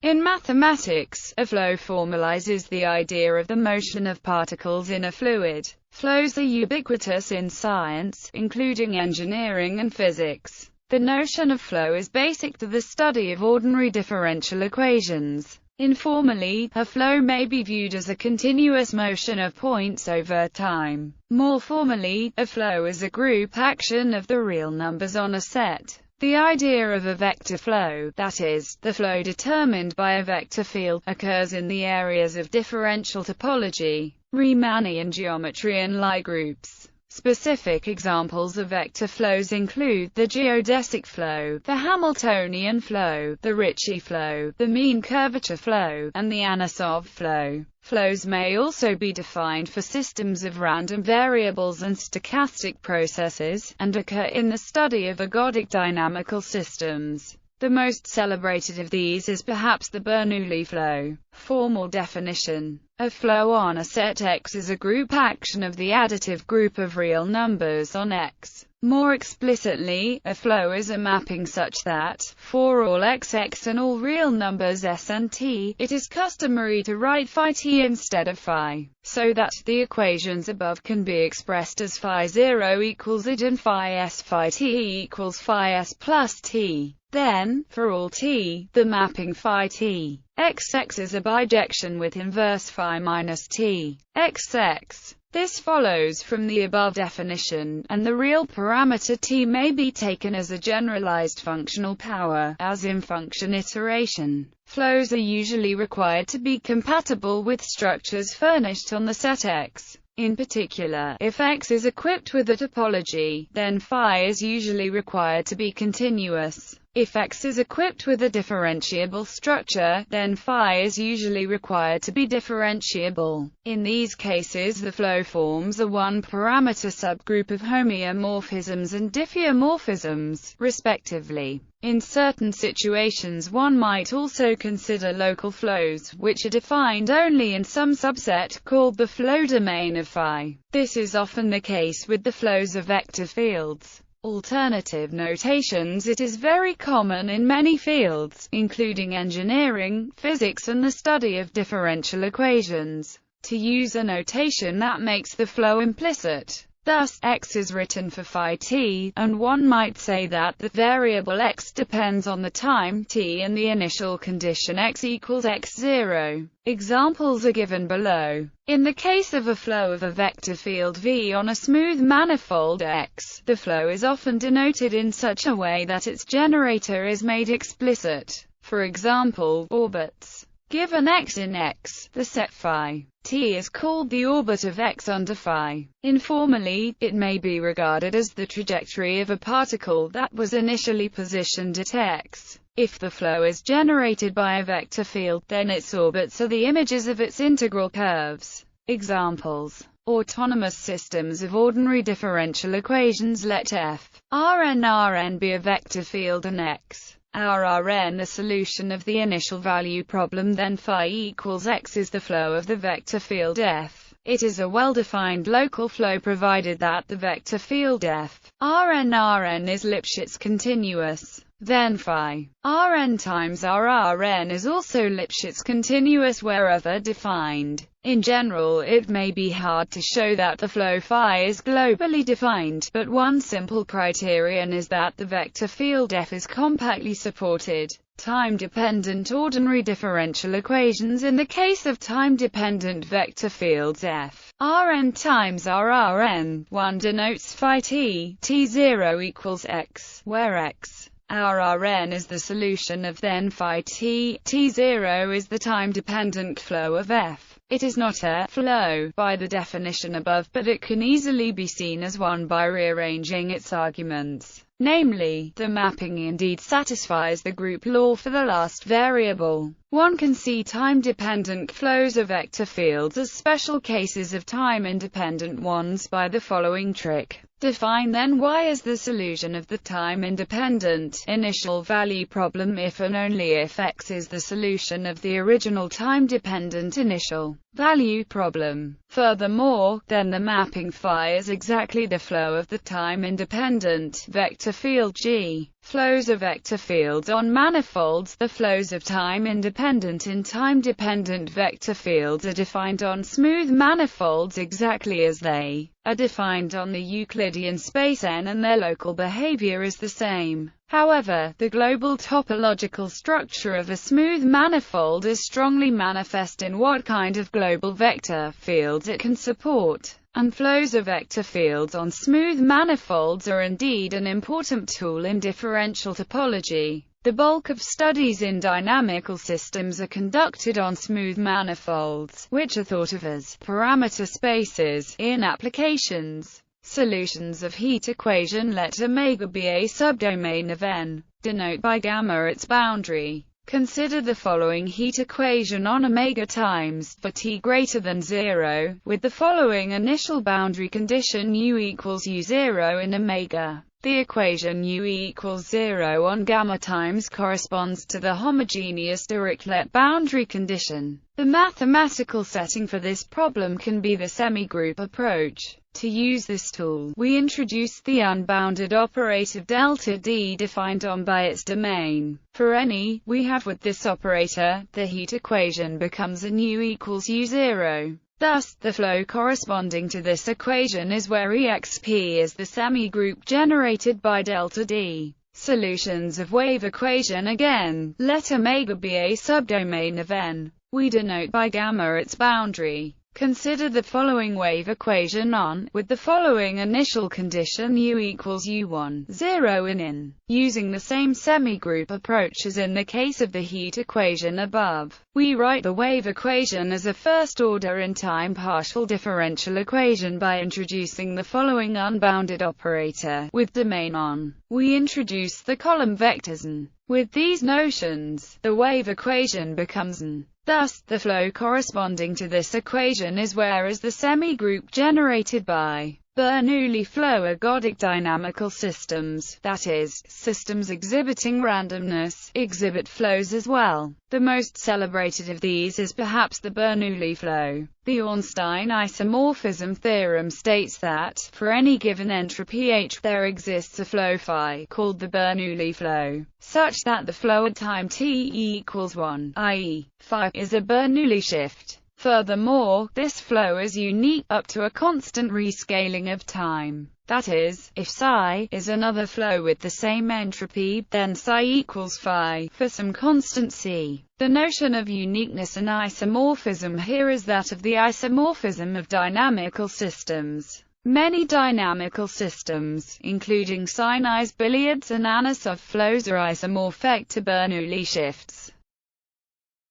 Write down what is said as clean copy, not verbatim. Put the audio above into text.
In mathematics, a flow formalizes the idea of the motion of particles in a fluid. Flows are ubiquitous in science, including engineering and physics. The notion of flow is basic to the study of ordinary differential equations. Informally, a flow may be viewed as a continuous motion of points over time. More formally, a flow is a group action of the real numbers on a set. The idea of a vector flow, that is, the flow determined by a vector field, occurs in the areas of differential topology, Riemannian geometry and Lie groups. Specific examples of vector flows include the geodesic flow, the Hamiltonian flow, the Ricci flow, the mean curvature flow, and the Anosov flow. Flows may also be defined for systems of random variables and stochastic processes, and occur in the study of ergodic dynamical systems. The most celebrated of these is perhaps the Bernoulli flow. Formal definition. A flow on a set X is a group action of the additive group of real numbers on X. More explicitly, a flow is a mapping such that, for all x and all real numbers s and t, it is customary to write phi t instead of phi, so that the equations above can be expressed as phi 0 equals id and phi s phi t equals phi s plus t. Then, for all t, the mapping phi t xx is a bijection with inverse phi minus t xx. This follows from the above definition, and the real parameter t may be taken as a generalized functional power, as in function iteration. Flows are usually required to be compatible with structures furnished on the set X. In particular, if X is equipped with a topology, then phi is usually required to be continuous. If X is equipped with a differentiable structure, then phi is usually required to be differentiable. In these cases, the flow forms a one-parameter subgroup of homeomorphisms and diffeomorphisms, respectively. In certain situations one might also consider local flows, which are defined only in some subset called the flow domain of phi. This is often the case with the flows of vector fields. Alternative notations. It is very common in many fields, including engineering, physics and the study of differential equations, to use a notation that makes the flow implicit. Thus, x is written for phi t, and one might say that the variable x depends on the time t and the initial condition x equals x0. Examples are given below. In the case of a flow of a vector field V on a smooth manifold X, the flow is often denoted in such a way that its generator is made explicit. For example, orbits. Given x in X, the set phi t is called the orbit of x under phi. Informally, it may be regarded as the trajectory of a particle that was initially positioned at x. If the flow is generated by a vector field, then its orbits are the images of its integral curves. Examples: autonomous systems of ordinary differential equations. Let f Rn be a vector field and x Rn the solution of the initial value problem, then phi equals x is the flow of the vector field f. It is a well-defined local flow provided that the vector field f Rn is Lipschitz continuous. Then phi Rn times Rn is also Lipschitz continuous wherever defined. In general, it may be hard to show that the flow phi is globally defined, but one simple criterion is that the vector field f is compactly supported. Time-dependent ordinary differential equations. In the case of time-dependent vector fields f Rn times Rn, one denotes phi t, t0 equals x, where x Rn is the solution of then phi t, t0 is the time-dependent flow of f. It is not a flow by the definition above, but it can easily be seen as one by rearranging its arguments. Namely, the mapping indeed satisfies the group law for the last variable. One can see time-dependent flows of vector fields as special cases of time-independent ones by the following trick. Define then y as the solution of the time-independent initial value problem if and only if x is the solution of the original time-dependent initial value problem. Furthermore, then the mapping phi is exactly the flow of the time-independent vector field G. Flows are vector fields on manifolds. The flows of time-independent and time-dependent vector fields are defined on smooth manifolds exactly as they are defined on the Euclidean space N, and their local behavior is the same. However, the global topological structure of a smooth manifold is strongly manifest in what kind of global vector fields it can support, and flows of vector fields on smooth manifolds are indeed an important tool in differential topology. The bulk of studies in dynamical systems are conducted on smooth manifolds, which are thought of as parameter spaces in applications. Solutions of heat equation. Let omega be a subdomain of N. Denote by gamma its boundary. Consider the following heat equation on omega times for t greater than 0, with the following initial boundary condition: U equals U0 in omega. The equation U equals 0 on gamma times corresponds to the homogeneous Dirichlet boundary condition. The mathematical setting for this problem can be the semigroup approach. To use this tool, we introduce the unbounded operator delta D defined on by its domain. For any we have with this operator, the heat equation becomes an U equals U0. Thus, the flow corresponding to this equation is where exp is the semigroup generated by delta D. Solutions of wave equation. Again, let omega be a subdomain of N. We denote by gamma its boundary. Consider the following wave equation on, with the following initial condition: U equals U1, 0 in N. Using the same semigroup approach as in the case of the heat equation above, we write the wave equation as a first-order in time partial differential equation by introducing the following unbounded operator, with domain on. We introduce the column vectors N. With these notions, the wave equation becomes N. Thus, the flow corresponding to this equation is whereas the semigroup generated by Bernoulli Flow ergodic dynamical systems, that is, systems exhibiting randomness, exhibit flows as well. The most celebrated of these is perhaps the Bernoulli flow. The Ornstein isomorphism theorem states that, for any given entropy H, there exists a flow phi, called the Bernoulli flow, such that the flow at time t equals 1, i.e., phi, is a Bernoulli shift. Furthermore, this flow is unique up to a constant rescaling of time. That is, if psi is another flow with the same entropy, then psi equals phi for some constant c. The notion of uniqueness and isomorphism here is that of the isomorphism of dynamical systems. Many dynamical systems, including Sinai's billiards and Anosov flows, are isomorphic to Bernoulli shifts.